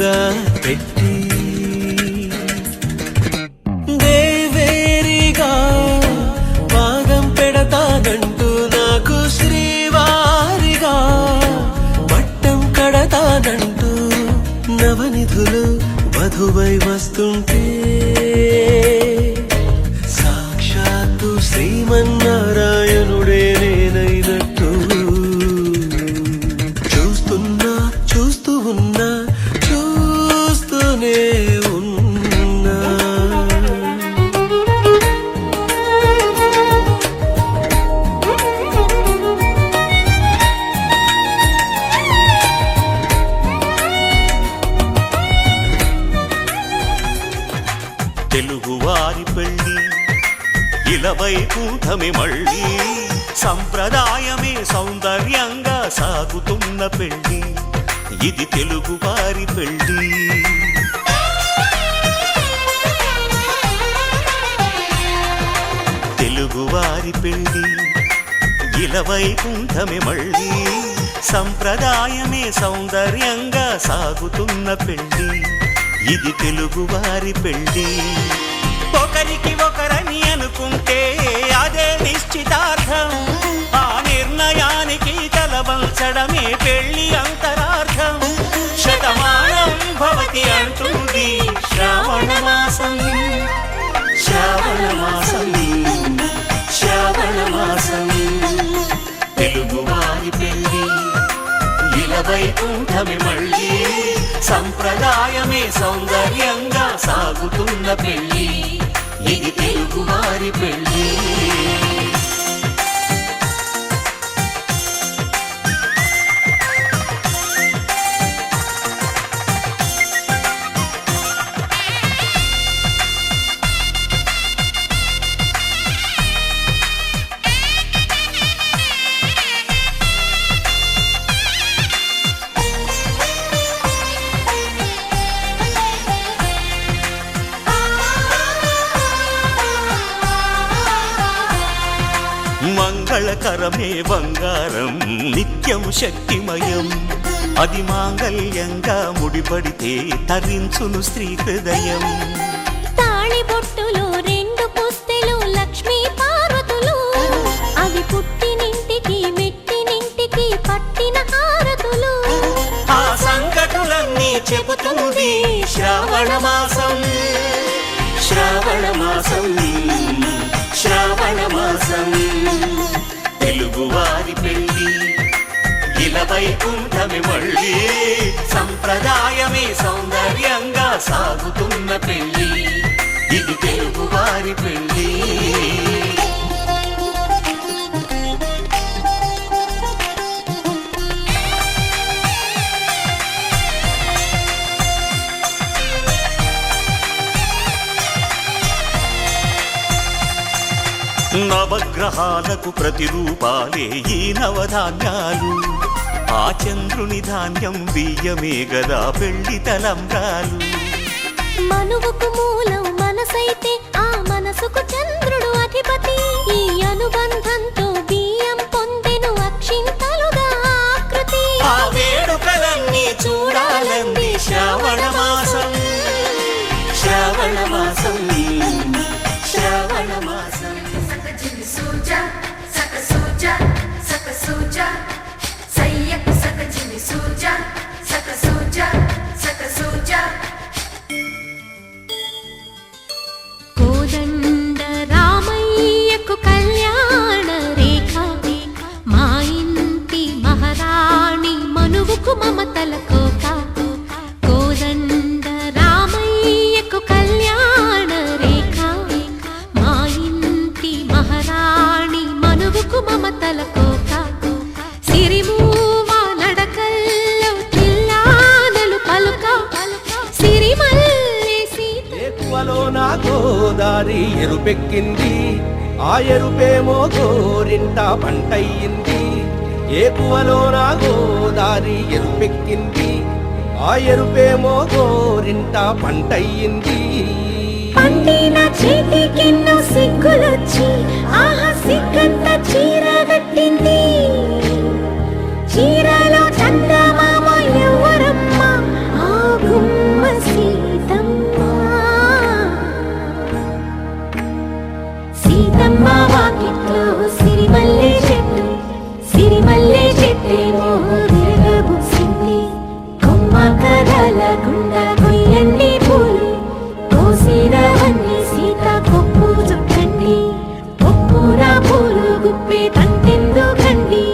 ఎదురుగా పెట్టి దేవేరిగా పాదం పెడతానంటూ నాకు శ్రీవారిగా పట్టం కడతానంటూ నవనిధులు వధువై వస్తుంటే సాక్షాత్తు శ్రీమన్నారాయణుడే నేనైనట్టు చూస్తూ ఉన్నా చూస్తూనే ఉన్నా. తెలుగువారి పెళ్ళి ఇలవై కూటమి మళ్ళీ సంప్రదాయమే సౌందర్యంగా సాగుతున్న పెళ్ళి ఇది తెలుగువారి పెళ్ళి. తెలుగువారి పెళ్ళి ఇలవై కూటమి మళ్ళీ సంప్రదాయమే సౌందర్యంగా సాగుతున్న పెళ్ళి ఇది తెలుగువారి పెళ్ళి. ఒకరికి ఒకరని అనుకుంటే అదే నిశ్చితార్థం, ఆ నిర్ణయానికి తలవంచడమే పెళ్లి అంతరార్థం. శతమానం భవతి అంటుంది శ్రావణ మాసం, శ్రావణ మాసం, శ్రావణ మాసం. తెలుగువారి పెళ్లి ఇలవై కూటమి మళ్ళీ సంప్రదాయమే సౌందర్యంగా సాగుతున్న పెళ్ళి ఇది తెలుగువారి పెళ్ళి. మంగళకరమే బంగారం నిత్యం శక్తిమయం, అది మాంగళ్యంగా ముడిపడితే తరించును స్త్రీ హృదయం. తాళి బొట్టులు రెండు పుస్తెలు లక్ష్మీ పార్వతులు, అవి పుట్టినింటికి మెట్టినింటికి పట్టిన హారతులు. ఆ సంగతులన్నీ చెబుతుంది శ్రావణ మాసం, శ్రావణ మాసం, శ్రావణ మాసం. తెలుగువారి పెళ్ళి ఇలవై కూటమి మళ్ళీ సంప్రదాయమే సౌందర్యంగా సాగుతున్న పెళ్ళి ఇది తెలుగువారి పెళ్ళి. నవగ్రహాలకు ప్రతిరూపాలే ఈ నవధాన్యాలు, ఆ చంద్రుని ధాన్యం బియ్యమే గదా పెళ్లి తలంబ్రాలు. మనువుకు మూలం మనసైతే ఆ మనసుకు చంద్రుడు అధిపతి, ఈ అనుబంధంతో బియ్యం పొందెను అక్షింతలుగా ఆకృతి. ఆ వేడుకలన్నీ చూడాలంది శ్రావణ మాసం, శ్రావణ మాసం, శ్రావణ మాసం. Suja, saka suja, sayak saka jini suja, saka suja. కోదండ రామయ్యకు కళ్యాణ రేఖ, మా ఇంటి మహారాణి మనువుకు మమతల కోక. కోదండ రామయ్యకు కళ్యాణ రేఖ, మా ఇంటి మహారాణి మనువుకు మమతల కోక. సిరిమూవ నడకల్లో చిల్లానలు పలుక, సిరిమల్లె సీత. ఎక్కువలో నా గోదారి ఎరుపెక్కింది, ఆ ఎరుపేమో గోరింట పంటయ్యింది. ఏకువలో నా గోదారి ఎరుపెక్కింది, ఆ ఎరుపేమో గోరింట పంటయ్యింది. పండిన చేతికెన్నో సిగ్గులొచ్చి ఆహా సిగ్గంత చీర కట్టింది. చీరలో చందమామ ఎవరమ్మ, ఆ గుమ్మ నల్లగుండా కొయ్యండి పూలు కోసిరవన్నీ సీత కొప్పు చుట్టండి కొప్పుర పూలు గుప్పే తంతెందుకండి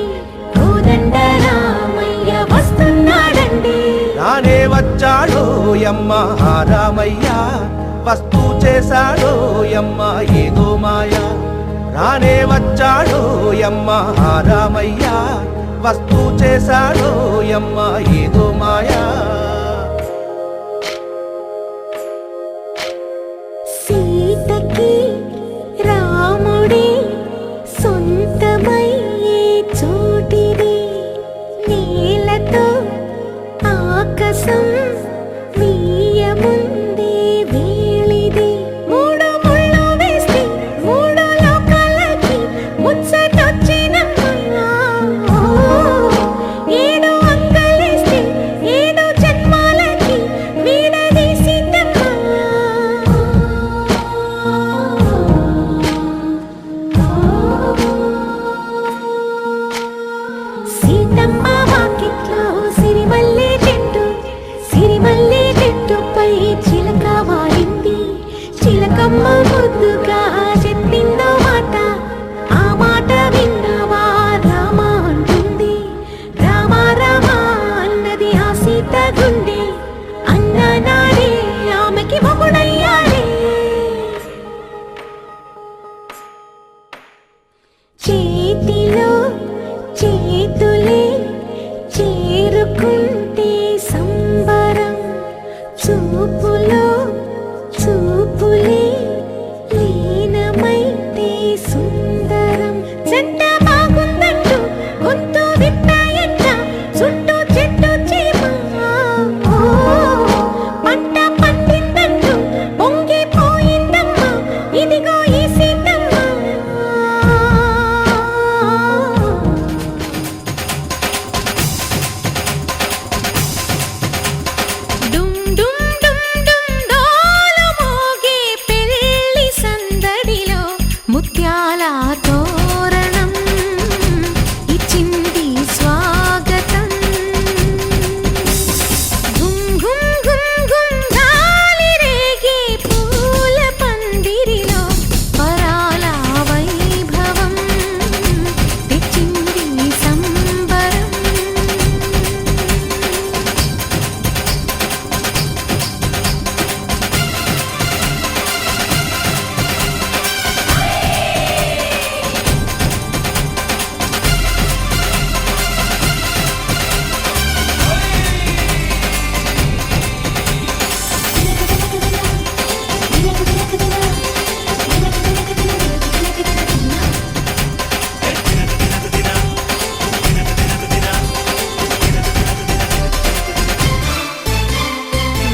కోదండ రామయ్య వస్తున్నాడండి. రానే వచ్చాడో యమ్మ రామయ్య వస్తూ చేశాడో యమ్మ ఏదో మాయా. రానే వచ్చాడో యమ్మ రామయ్య వస్తూ చేశాడో యమ్మ ఏదో మాయా. సీతకి రాముడే సొంతమయ్యే చోటిది నేలతో ఆకాశం వీయముందే వేళిది. మూడు ముళ్ళు వేస్తే మూడు లోకాలకి ముచ్చటొచ్చినమ్మా. ఏడు అంగలేస్తే ఏడు జన్మాలకి వీడదీసిందమ్మా. సీతమ్మ వాకిట్లో సిరిమల్లె చెట్టు సిరిమల్లె చెట్టుపై చిలక వాలింది. చిలకమ్మ ముద్దుగా చెప్పిందో మాట ఆ మాట విన్నవా రామ అంటుంది. రామ రామ అన్నది ఆ సీత గుండె అన్న నాడే ఆమెకి మొగుడయ్యాడే. చేతిలో చేతులే చేరుకుంటే సంబరం చూపులో చూపులే లీనమైతే సుందరం. జంట బాగుందంటూ గొంతు విప్పాయంట చుట్టూ చెట్టు చీమ. పంట పండిందంటూ పొంగిపోయిందమ్మా ఇదిగో ఈ సీతమ్మ. డుమ్ డుమ్ డుమ్ డుమ్ డోలు మోగే పెళ్లి సందడిలో ముత్యాల తోరణం ఇచ్చింది స్వాగతం. గుమ్ గుమ్ గుమ్ గుమ్ గాలి రేగే పూల పందిరిలో పరాల వైభవం తెచ్చింది సంబరం.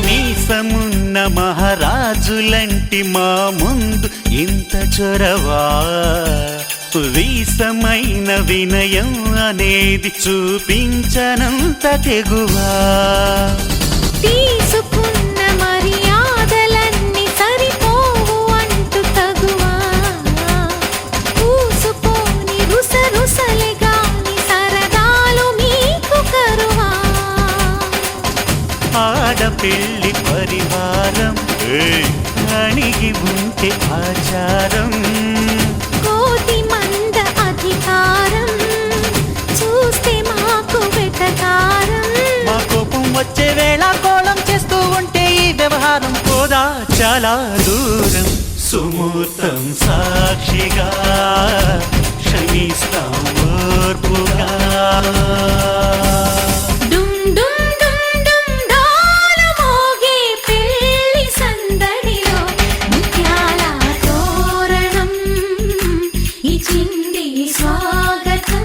మీసమున్న మహారాజులంటి మా ముందు ఇంత చొరవా. వీసమైన వినయం అనేది చూపించనంత తెగువా. తీసుకున్న మర్యాదలన్నీ సరిపోవు అంటూ తగువా. పూసుకొని రుసరుసలే గాని సరదాలు మీకు కరువా. ఆడపిల్లి పరివారం అణిగి ఉంటే ఆచారం. కోటి మంద అధికారం చూస్తే మాకు వెటకారం. మా కోపం వచ్చే వేళ కోళం చేస్తూ ఉంటే ఈ వ్యవహారం పోదా చాలా దూరం. సుమూర్తం సాక్షిగా క్షమిస్తాం ఓర్పుగా. డుమ్ డుమ్ డుమ్ డుమ్ డోలు మోగే పెళ్లి సందడిలో ముత్యాల తోరణం ఇచ్చింది స్వాగతం.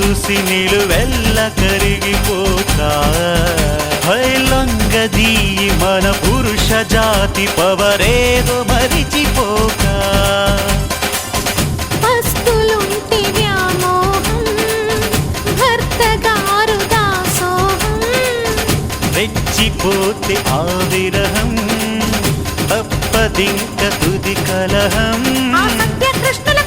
చూసి నిలువెల్ల కరిగిపోక లొంగదీ మన పురుష జాతి పవరేదో మరిచిపోక పస్తులుంటి వ్యామోహం భర్త గారు దాసోహం రెచ్చిపోతే ఆ విరహం తప్పదింక తుది కలహం ఆ సత్య కృష్ణుల